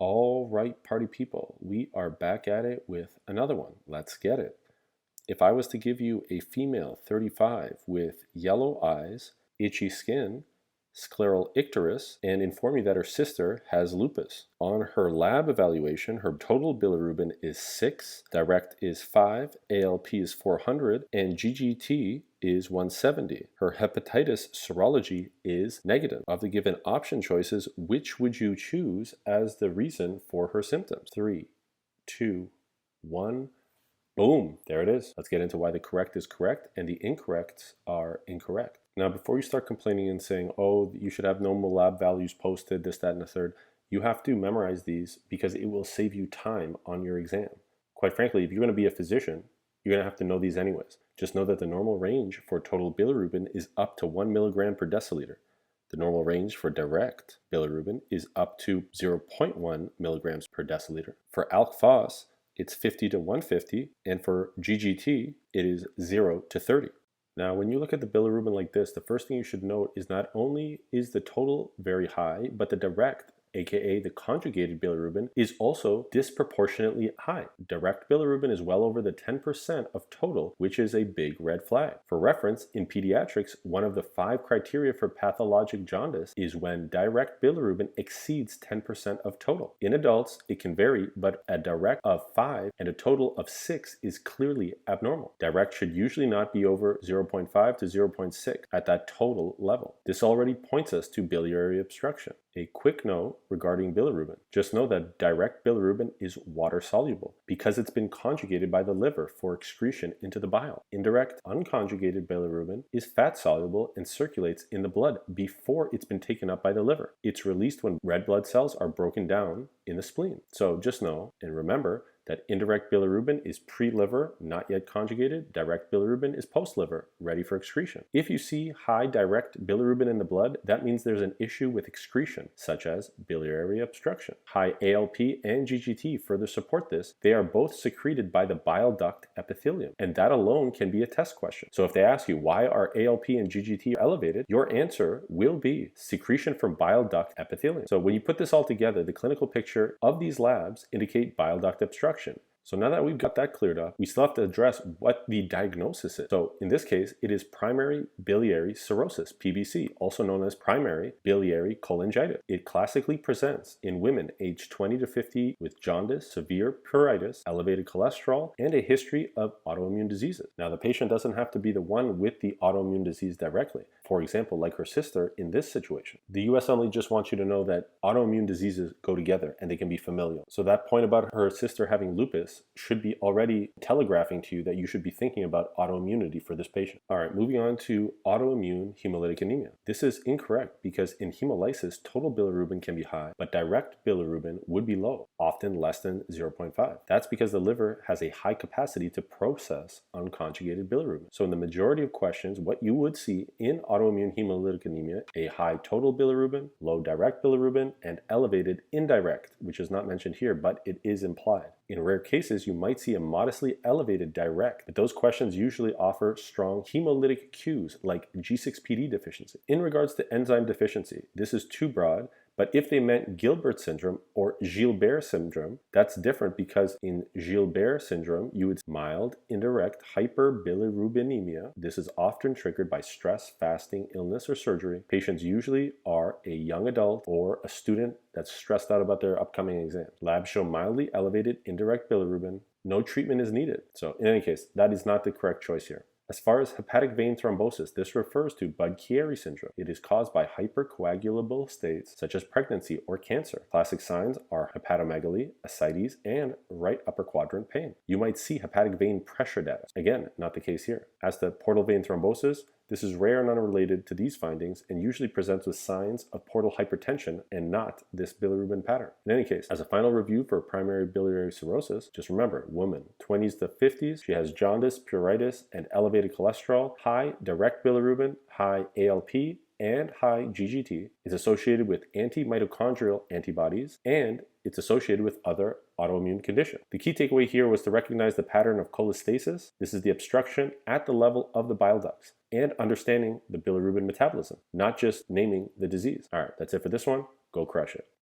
All right, party people, we are back at it with another one. Let's get it. If I was to give you a female 35 with yellow eyes, itchy skin, scleral icterus, and inform you that her sister has lupus. On her lab evaluation, her total bilirubin is 6, direct is 5, ALP is 400, and GGT is 170. Her hepatitis serology is negative. Of the given option choices, which would you choose as the reason for her symptoms? 3, 2, 1. Boom, there it is. Let's get into why the correct is correct and the incorrects are incorrect. Now, before you start complaining and saying, oh, you should have normal lab values posted, this, that, and the third, you have to memorize these because it will save you time on your exam. Quite frankly, if you're going to be a physician, you're going to have to know these anyways. Just know that the normal range for total bilirubin is up to 1 milligram per deciliter. The normal range for direct bilirubin is up to 0.1 milligrams per deciliter. For alk-phos, it's 50 to 150, and for GGT, it is 0 to 30. Now, when you look at the bilirubin like this, the first thing you should note is not only is the total very high, but the direct, aka the conjugated bilirubin, is also disproportionately high. Direct bilirubin is well over the 10% of total, which is a big red flag. For reference, in pediatrics, one of the 5 criteria for pathologic jaundice is when direct bilirubin exceeds 10% of total. In adults, it can vary, but a direct of 5 and a total of 6 is clearly abnormal. Direct should usually not be over 0.5 to 0.6 at that total level. This already points us to biliary obstruction. A quick note regarding bilirubin. Just know that direct bilirubin is water soluble because it's been conjugated by the liver for excretion into the bile. Indirect, unconjugated bilirubin is fat soluble and circulates in the blood before it's been taken up by the liver. It's released when red blood cells are broken down in the spleen. So just know and remember that indirect bilirubin is pre-liver, not yet conjugated. Direct bilirubin is post-liver, ready for excretion. If you see high direct bilirubin in the blood, that means there's an issue with excretion, such as biliary obstruction. High ALP and GGT further support this. They are both secreted by the bile duct epithelium, and that alone can be a test question. So if they ask you why are ALP and GGT elevated, your answer will be secretion from bile duct epithelium. So when you put this all together, the clinical picture of these labs indicate bile duct obstruction. So now that we've got that cleared up, we still have to address what the diagnosis is. So in this case, it is primary biliary cirrhosis, PBC, also known as primary biliary cholangitis. It classically presents in women aged 20 to 50 with jaundice, severe pruritus, elevated cholesterol, and a history of autoimmune diseases. Now, the patient doesn't have to be the one with the autoimmune disease directly. For example, like her sister in this situation. The USMLE just wants you to know that autoimmune diseases go together and they can be familial. So that point about her sister having lupus should be already telegraphing to you that you should be thinking about autoimmunity for this patient. All right, moving on to autoimmune hemolytic anemia. This is incorrect because in hemolysis, total bilirubin can be high, but direct bilirubin would be low, often less than 0.5. That's because the liver has a high capacity to process unconjugated bilirubin. So in the majority of questions, what you would see in autoimmune hemolytic anemia, a high total bilirubin, low direct bilirubin, and elevated indirect, which is not mentioned here, but it is implied. In rare cases, you might see a modestly elevated direct, but those questions usually offer strong hemolytic cues like G6PD deficiency. In regards to enzyme deficiency, this is too broad, but if they meant Gilbert syndrome or Gilbert syndrome, that's different because in Gilbert syndrome, you would mild indirect hyperbilirubinemia. This is often triggered by stress, fasting, illness, or surgery. Patients usually are a young adult or a student that's stressed out about their upcoming exams. Labs show mildly elevated indirect bilirubin. No treatment is needed. So in any case, that is not the correct choice here. As far as hepatic vein thrombosis, this refers to Budd-Chiari syndrome. It is caused by hypercoagulable states such as pregnancy or cancer. Classic signs are hepatomegaly, ascites, and right upper quadrant pain. You might see hepatic vein pressure data. Again, not the case here. As to portal vein thrombosis, this is rare and unrelated to these findings and usually presents with signs of portal hypertension and not this bilirubin pattern. In any case, as a final review for primary biliary cirrhosis, just remember, woman, 20s to 50s, she has jaundice, pruritus, and elevated cholesterol, high direct bilirubin, high ALP, and high GGT, is associated with anti-mitochondrial antibodies, and it's associated with other autoimmune conditions. The key takeaway here was to recognize the pattern of cholestasis. This is the obstruction at the level of the bile ducts, and understanding the bilirubin metabolism, not just naming the disease. All right, that's it for this one. Go crush it.